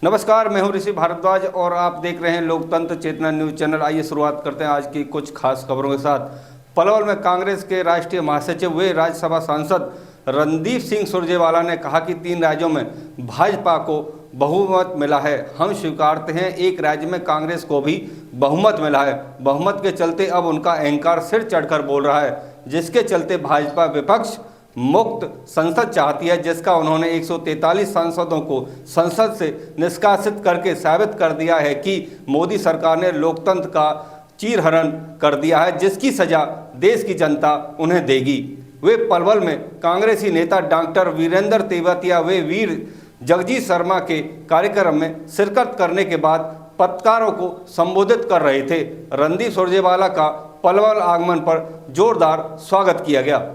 नमस्कार, मैं हूं ऋषि भारद्वाज और आप देख रहे हैं लोकतंत्र चेतना न्यूज चैनल। आइए शुरुआत करते हैं आज की कुछ खास खबरों के साथ। पलवल में कांग्रेस के राष्ट्रीय महासचिव व राज्यसभा सांसद रणदीप सिंह सुरजेवाला ने कहा कि 3 राज्यों में भाजपा को बहुमत मिला है। हम स्वीकारते हैं एक राज्य में कांग्रेस को भी बहुमत मिला है। बहुमत के चलते अब उनका अहंकार सिर चढ़कर बोल रहा है, जिसके चलते भाजपा विपक्ष मुक्त संसद चाहती है, जिसका उन्होंने 143 सांसदों को संसद से निष्कासित करके साबित कर दिया है कि मोदी सरकार ने लोकतंत्र का चीरहरण कर दिया है, जिसकी सजा देश की जनता उन्हें देगी। वे पलवल में कांग्रेसी नेता डॉक्टर वीरेंद्र तेवतिया व वीर जगजीत शर्मा के कार्यक्रम में शिरकत करने के बाद पत्रकारों को संबोधित कर रहे थे। रणदीप सुरजेवाला का पलवल आगमन पर जोरदार स्वागत किया गया।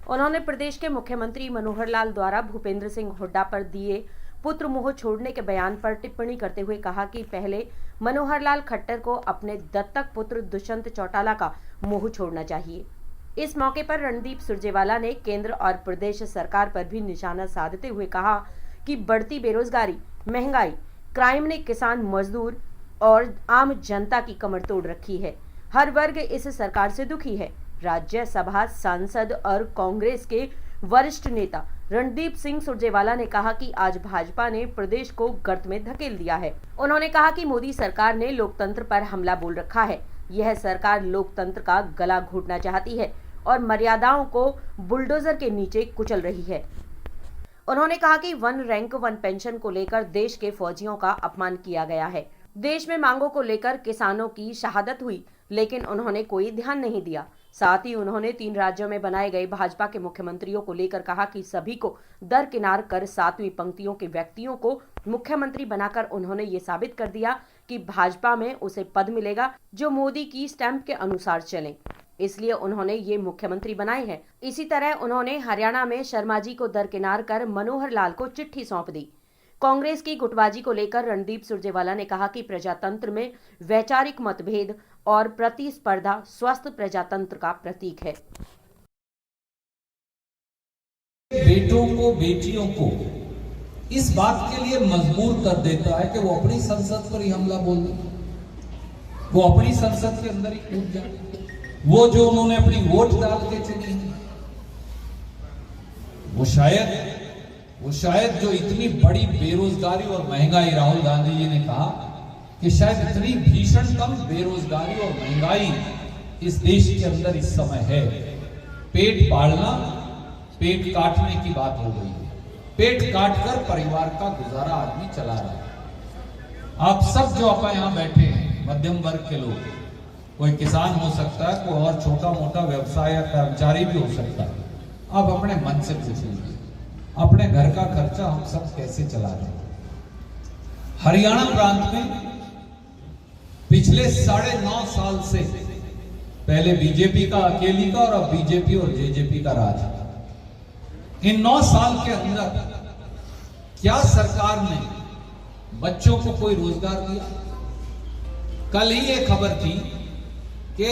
उन्होंने प्रदेश के मुख्यमंत्री मनोहर लाल द्वारा भूपेंद्र सिंह हुड्डा पर दिए पुत्र मोह छोड़ने के बयान पर टिप्पणी करते हुए कहा कि पहले मनोहर लाल खट्टर को अपने दत्तक पुत्र दुष्यंत चौटाला का मोह छोड़ना चाहिए। इस मौके पर रणदीप सुरजेवाला ने केंद्र और प्रदेश सरकार पर भी निशाना साधते हुए कहा कि बढ़ती बेरोजगारी, महंगाई, क्राइम ने किसान, मजदूर और आम जनता की कमर तोड़ रखी है। हर वर्ग इस सरकार से दुखी है। राज्यसभा सांसद और कांग्रेस के वरिष्ठ नेता रणदीप सिंह सुरजेवाला ने कहा कि आज भाजपा ने प्रदेश को गर्त में धकेल दिया है। उन्होंने कहा कि मोदी सरकार ने लोकतंत्र पर हमला बोल रखा है। यह सरकार लोकतंत्र का गला घोटना चाहती है और मर्यादाओं को बुलडोजर के नीचे कुचल रही है। उन्होंने कहा कि 1 रैंक 1 पेंशन को लेकर देश के फौजियों का अपमान किया गया है। देश में मांगों को लेकर किसानों की शहादत हुई, लेकिन उन्होंने कोई ध्यान नहीं दिया। साथ ही उन्होंने 3 राज्यों में बनाए गए भाजपा के मुख्यमंत्रियों को लेकर कहा कि सभी को दरकिनार कर 7वीं पंक्तियों के व्यक्तियों को मुख्यमंत्री बनाकर उन्होंने ये साबित कर दिया कि भाजपा में उसे पद मिलेगा जो मोदी की स्टैंप के अनुसार चले, इसलिए उन्होंने ये मुख्यमंत्री बनाए हैं। इसी तरह उन्होंने हरियाणा में शर्मा जी को दरकिनार कर मनोहर लाल को चिट्ठी सौंप दी। कांग्रेस की गुटबाजी को लेकर रणदीप सुरजेवाला ने कहा कि प्रजातंत्र में वैचारिक मतभेद और प्रतिस्पर्धा स्वस्थ प्रजातंत्र का प्रतीक है। बेटों को, बेटियों को इस बात के लिए मजबूर कर देता है कि वो अपनी संसद पर ही हमला बोल दे, वो अपनी संसद के अंदर ही कूद जाए। वो जो उन्होंने अपनी वोट डाल के चुनी है, वो शायद जो इतनी बड़ी बेरोजगारी और महंगाई, राहुल गांधी जी ने कहा कि शायद इतनी भीषणतम बेरोजगारी और महंगाई इस देश के अंदर इस समय है। पेट पालना, पेट काटने की बात हो गई है। पेट काटकर परिवार का गुजारा आदमी चला रहा है। आप सब जो आप यहां बैठे हैं, मध्यम वर्ग के लोग, कोई किसान हो सकता है, कोई और छोटा मोटा व्यवसाय या कर्मचारी भी हो सकता है। आप अपने मन से पूछिए, अपने घर का खर्चा हम सब कैसे चला रहे हैं। हरियाणा प्रांत में पिछले 9.5 साल से, पहले बीजेपी का अकेली का और अब बीजेपी और जेजेपी का राज है। इन 9 साल के अंदर क्या सरकार ने बच्चों को कोई रोजगार दिया? कल ही ये खबर थी कि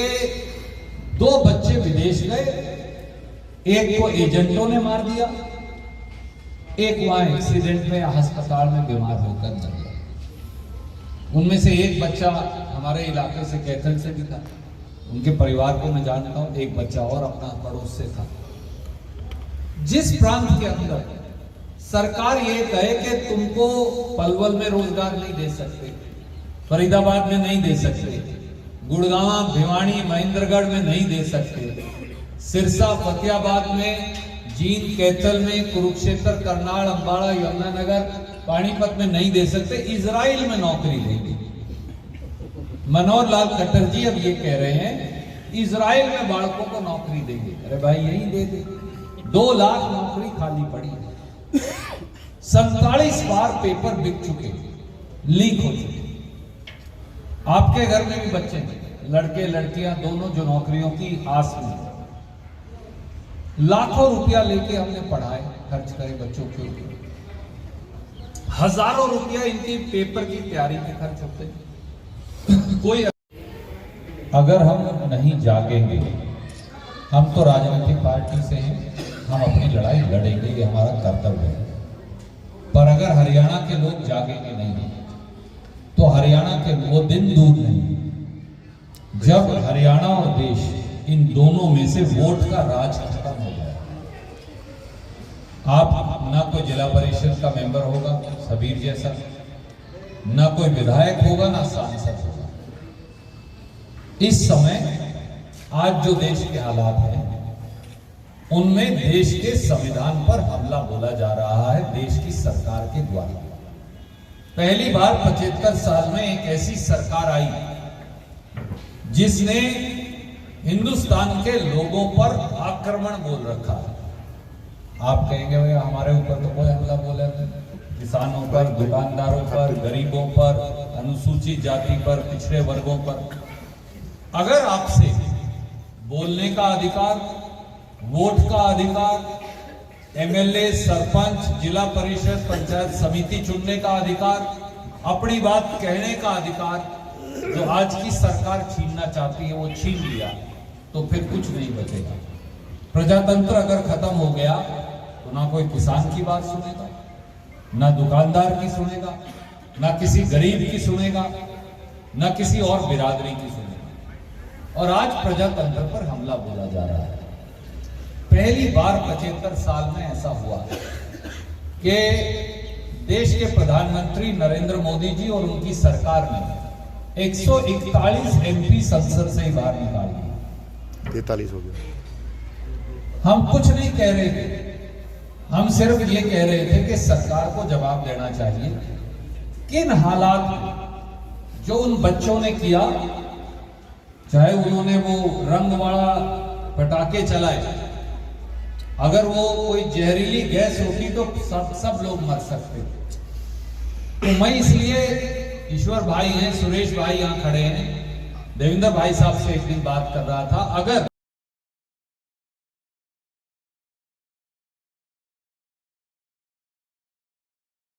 2 बच्चे विदेश गए, एक को एजेंटों ने मार दिया, एक वहां एक्सीडेंट में अस्पताल में बीमार होकर मर गया। उनमें से एक बच्चा हमारे इलाके से, कैथल से भी था। उनके परिवार को मैं जानता हूं। एक बच्चा और अपना पड़ोस से था। जिस प्रांत के अंदर सरकार ये कहे कि तुमको पलवल में रोजगार नहीं दे सकते, फरीदाबाद में नहीं दे सकते, गुड़गांव, भिवानी, महेंद्रगढ़ में नहीं दे सकते, सिरसा, फतेहाबाद में, जींद, कैथल में, कुरुक्षेत्र, करनाल, अंबाड़ा, यमुनानगर, पानीपत में नहीं दे सकते, इजराइल में नौकरी देंगे। मनोहर लाल खट्टर जी अब ये कह रहे हैं इजराइल में बालकों को नौकरी देंगे। अरे भाई यही दे दे। 2 लाख नौकरी खाली पड़ी है। 47 बार पेपर बिक चुके, लीक हो चुके। आपके घर में भी बच्चे, लड़के लड़कियां दोनों, जो नौकरियों की आस में, लाखों रुपया लेके हमने पढ़ाए, खर्च करे बच्चों के ऊपर। हजारों रुपया इनकी पेपर की तैयारी में खर्च होते हैं। कोई अगर हम नहीं जागेंगे, हम तो राजनीतिक पार्टी से हैं, हम अपनी लड़ाई लड़ेंगे, ये हमारा कर्तव्य है। पर अगर हरियाणा के लोग जागेंगे नहीं तो हरियाणा के वो दिन दूर नहीं जब हरियाणा और देश इन दोनों में से वोट का राज खत्म हो जाए। आप ना कोई जिला परिषद का मेंबर होगा सबीर जैसा, ना कोई विधायक होगा, ना सांसद होगा। इस समय आज जो देश के हालात हैं उनमें देश के संविधान पर हमला बोला जा रहा है देश की सरकार के द्वारा। पहली बार 75 साल में एक ऐसी सरकार आई जिसने हिंदुस्तान के लोगों पर आक्रमण बोल रखा है। आप कहेंगे भाई हमारे ऊपर तो कोई हमला बोला नहीं, किसानों पर, दुकानदारों पर, गरीबों पर, अनुसूचित जाति पर, पिछड़े वर्गों पर। अगर आपसे बोलने का अधिकार, वोट का अधिकार, एमएलए, सरपंच, जिला परिषद, पंचायत समिति चुनने का अधिकार, अपनी बात कहने का अधिकार जो आज की सरकार छीनना चाहती है वो छीन लिया तो फिर कुछ नहीं बचेगा। प्रजातंत्र अगर खत्म हो गया तो ना कोई किसान की बात सुनेगा, ना दुकानदार की सुनेगा, ना किसी गरीब की सुनेगा, ना किसी और बिरादरी की सुनेगा। और आज प्रजातंत्र पर हमला बोला जा रहा है। पहली बार 75 साल में ऐसा हुआ कि देश के प्रधानमंत्री नरेंद्र मोदी जी और उनकी सरकार ने 141 एमपी संसद से ही बाहर निकाल दिए। 43 हो गया। हम कुछ नहीं कह रहे थे, हम सिर्फ ये कह रहे थे कि सरकार को जवाब देना चाहिए किन हालात में जो उन बच्चों ने किया, चाहे उन्होंने वो रंग वाला पटाखे चलाए, अगर वो कोई जहरीली गैस होती तो सब लोग मर सकते। तो मैं इसलिए, ईश्वर भाई हैं, सुरेश भाई यहाँ खड़े हैं, देवेंद्र भाई साहब से एक दिन बात कर रहा था, अगर